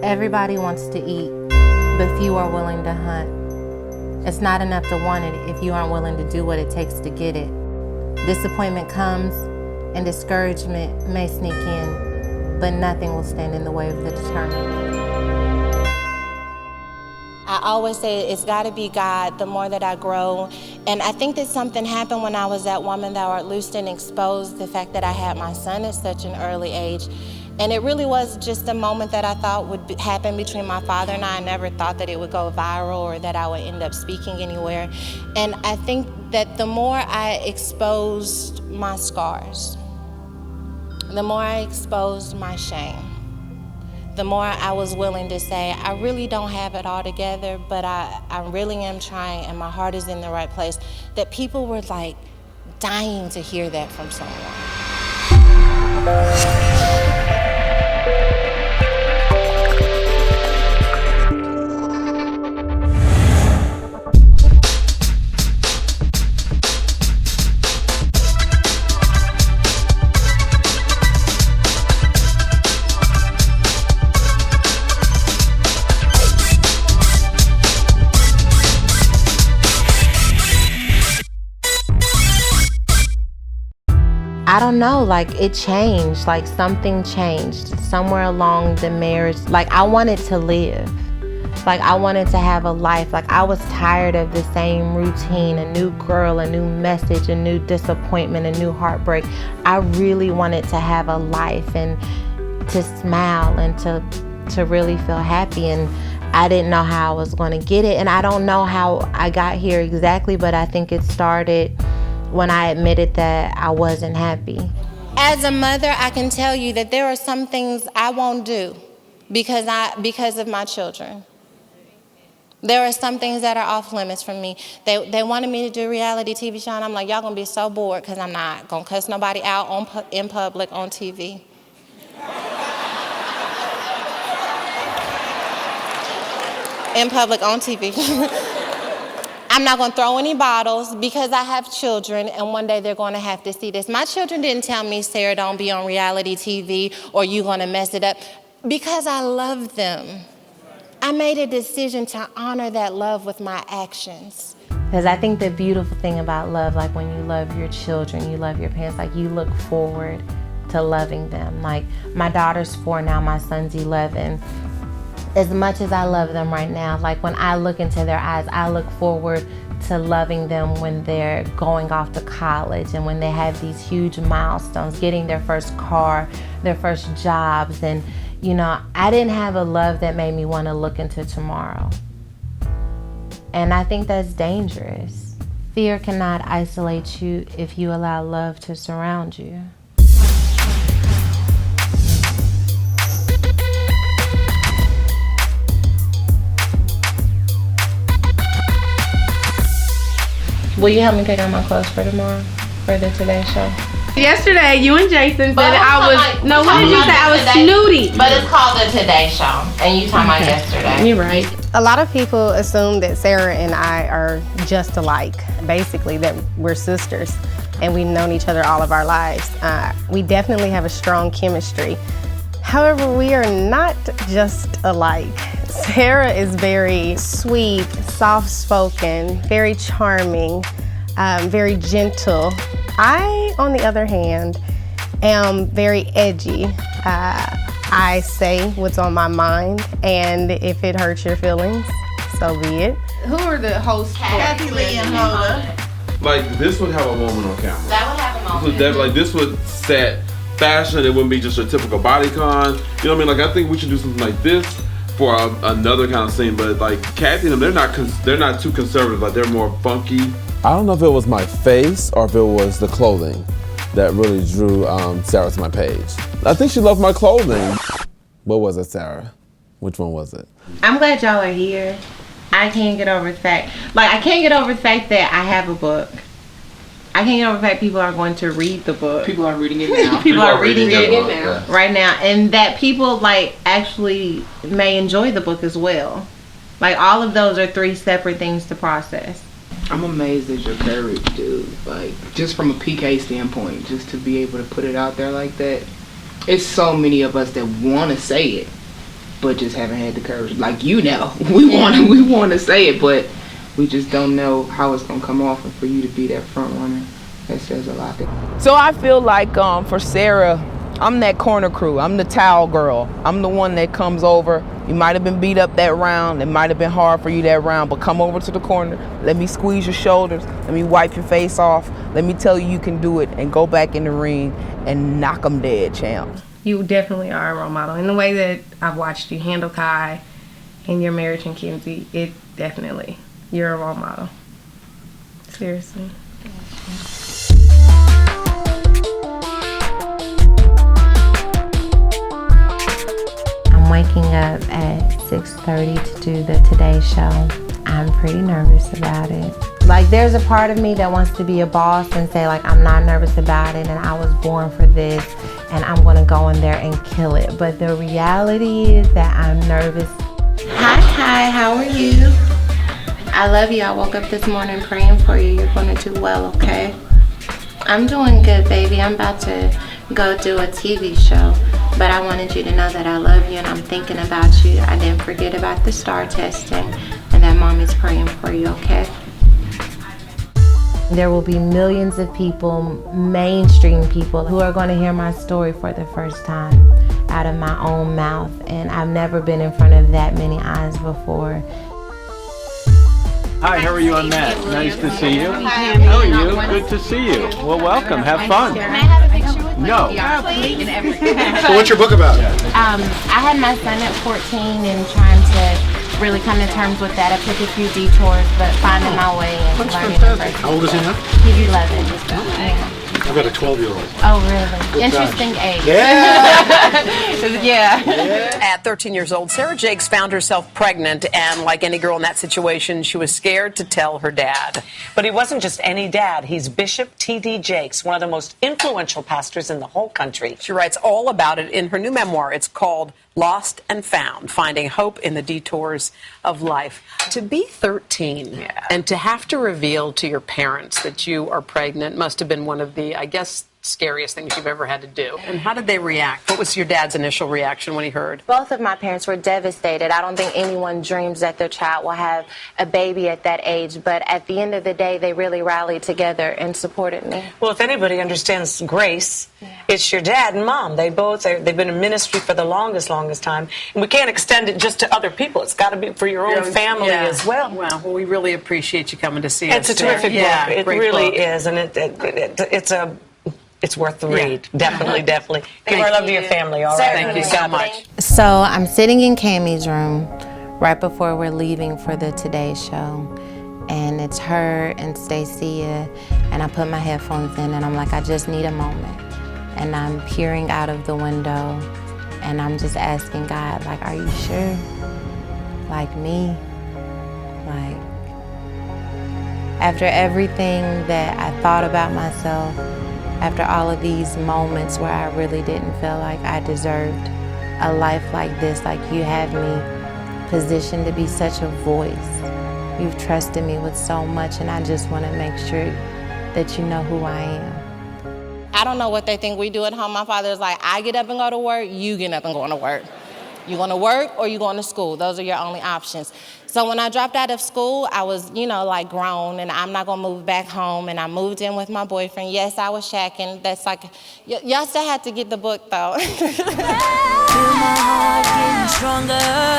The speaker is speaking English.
Everybody wants to eat, but few are willing to hunt. It's not enough to want it if you aren't willing to do what it takes to get it. Disappointment comes and discouragement may sneak in, but nothing will stand in the way of the determined. I always say it's got to be God the more that I grow. And I think that something happened when I was that woman that were loosed and exposed, the fact that I had my son at such an early age. And it really was just a moment that I thought would happen between my father and I. I never thought that it would go viral or that I would end up speaking anywhere. And I think that the more I exposed my scars, the more I exposed my shame, the more I was willing to say, I really don't have it all together, but I really am trying and my heart is in the right place, that people were like dying to hear that from someone. I don't know, like it changed, like something changed somewhere along the marriage. Like I wanted to live, like I wanted to have a life. Like I was tired of the same routine, a new girl, a new message, a new disappointment, a new heartbreak. I really wanted to have a life and to smile and to really feel happy. And I didn't know how I was going to get it. And I don't know how I got here exactly, but I think it started when I admitted that I wasn't happy. As a mother, I can tell you that there are some things I won't do because of my children. There are some things that are off limits for me. They wanted me to do a reality TV show, and I'm like, y'all gonna be so bored because I'm not gonna cuss nobody out in public on TV. In public on TV. I'm not going to throw any bottles because I have children and one day they're going to have to see this. My children didn't tell me, Sarah, don't be on reality TV or you're going to mess it up, because I love them. I made a decision to honor that love with my actions. Because I think the beautiful thing about love, like when you love your children, you love your parents, like you look forward to loving them. Like my daughter's 4 now, my son's 11. As much as I love them right now, like when I look into their eyes, I look forward to loving them when they're going off to college and when they have these huge milestones, getting their first car, their first jobs. And, you know, I didn't have a love that made me want to look into tomorrow. And I think that's dangerous. Fear cannot isolate you if you allow love to surround you. Will you help me pick out my clothes for tomorrow, for the Today Show? Yesterday, you and Jason said I was, no, what did you say? I was snooty. But it's called the Today Show, and you talking about yesterday. You're right. A lot of people assume that Sarah and I are just alike, basically, that we're sisters, and we've known each other all of our lives. We definitely have a strong chemistry. However, we are not just alike. Sarah is very sweet, soft-spoken, very charming, very gentle. I, on the other hand, am very edgy. I say what's on my mind, and if it hurts your feelings, so be it. Who are the hosts? Kathy Lee and Hoda. Like this would have a woman on camera. That would have a moment. This would set fashion. It wouldn't be just a typical bodycon. You know what I mean? Like I think we should do something like this for another kind of scene. But like Kathy and them, they're not too conservative. Like they're more funky. I don't know if it was my face or if it was the clothing that really drew Sarah to my page. I think she loved my clothing. What was it, Sarah? Which one was it? I'm glad y'all are here. I can't get over the fact, I can't get over the fact that I have a book. I can't get over the fact people are going to read the book. People are reading it now. people are reading it now. right now. And that people actually may enjoy the book as well. Like all of those are 3 separate things to process. I'm amazed at your courage, dude. Like, just from a PK standpoint, just to be able to put it out there like that. it's so many of us that want to say it, but just haven't had the courage. Like, we want to say it, but we just don't know how it's gonna come off. And for you to be that front runner, that says a lot. So I feel like for Sarah, I'm that corner crew. I'm the towel girl. I'm the one that comes over. You might have been beat up that round. It might have been hard for you that round, but come over to the corner. Let me squeeze your shoulders. Let me wipe your face off. Let me tell you can do it, and go back in the ring and knock them dead, champ. You definitely are a role model. In the way that I've watched you handle Kai in your marriage and Kenzie, you're a role model. Seriously. I'm waking up at 6:30 to do the Today Show. I'm pretty nervous about it. Like, there's a part of me that wants to be a boss and say, like, I'm not nervous about it and I was born for this and I'm gonna go in there and kill it. But the reality is that I'm nervous. Hi, Kai, how are you? I love you. I woke up this morning praying for you. You're gonna do well, okay? I'm doing good, baby. I'm about to go do a TV show, but I wanted you to know that I love you and I'm thinking about you. I didn't forget about the STAR testing and that Mommy's praying for you, okay? There will be millions of people, mainstream people, who are going to hear my story for the first time out of my own mouth, and I've never been in front of that many eyes before. Hi, how are you? I'm Matt. Nice to see you. How are you? Good to see you. Well, welcome. Have fun. Can I have a picture with you? No. So what's your book about? I had my son at 14 and trying to really come to terms with that. I took a few detours, but finding my way and That's learning. fantastic. How old is he now? He's 11. Yeah. I've got a 12-year-old. Oh, really? Interesting age. Yeah. Yeah. At 13 years old, Sarah Jakes found herself pregnant, and like any girl in that situation, she was scared to tell her dad. But he wasn't just any dad. He's Bishop T.D. Jakes, one of the most influential pastors in the whole country. She writes all about it in her new memoir. It's called Lost and Found, Finding Hope in the Detours of Life. To be 13 and to have to reveal to your parents that you are pregnant must have been one of the, I guess, scariest things you've ever had to do. And how did they react? What was your dad's initial reaction when he heard? Both of my parents were devastated. I don't think anyone dreams that their child will have a baby at that age, but at the end of the day, they really rallied together and supported me. Well, if anybody understands grace, it's your dad and mom. They've been in ministry for the longest time. And we can't extend it just to other people. It's got to be for your own family as well. Well, we really appreciate you coming to see It's us. a terrific book. It really book. is. And it's worth the read. Definitely. Give our love to your family, all right? Thank you so much. So I'm sitting in Cammie's room right before we're leaving for the Today Show. And it's her and Stacia, and I put my headphones in and I'm like, I just need a moment. And I'm peering out of the window and I'm just asking God, like, are you sure? Like me? Like, after everything that I thought about myself, after all of these moments where I really didn't feel like I deserved a life like this, like you have me positioned to be such a voice. You've trusted me with so much, and I just want to make sure that you know who I am. I don't know what they think we do at home. My father's like, I get up and go to work, you get up and go to work. You're going to work or you're going to school. Those are your only options. So when I dropped out of school, I was, like grown, and I'm not going to move back home, and I moved in with my boyfriend. Yes, I was shacking. That's like, y'all still had to get the book, though. Feel my heart getting stronger.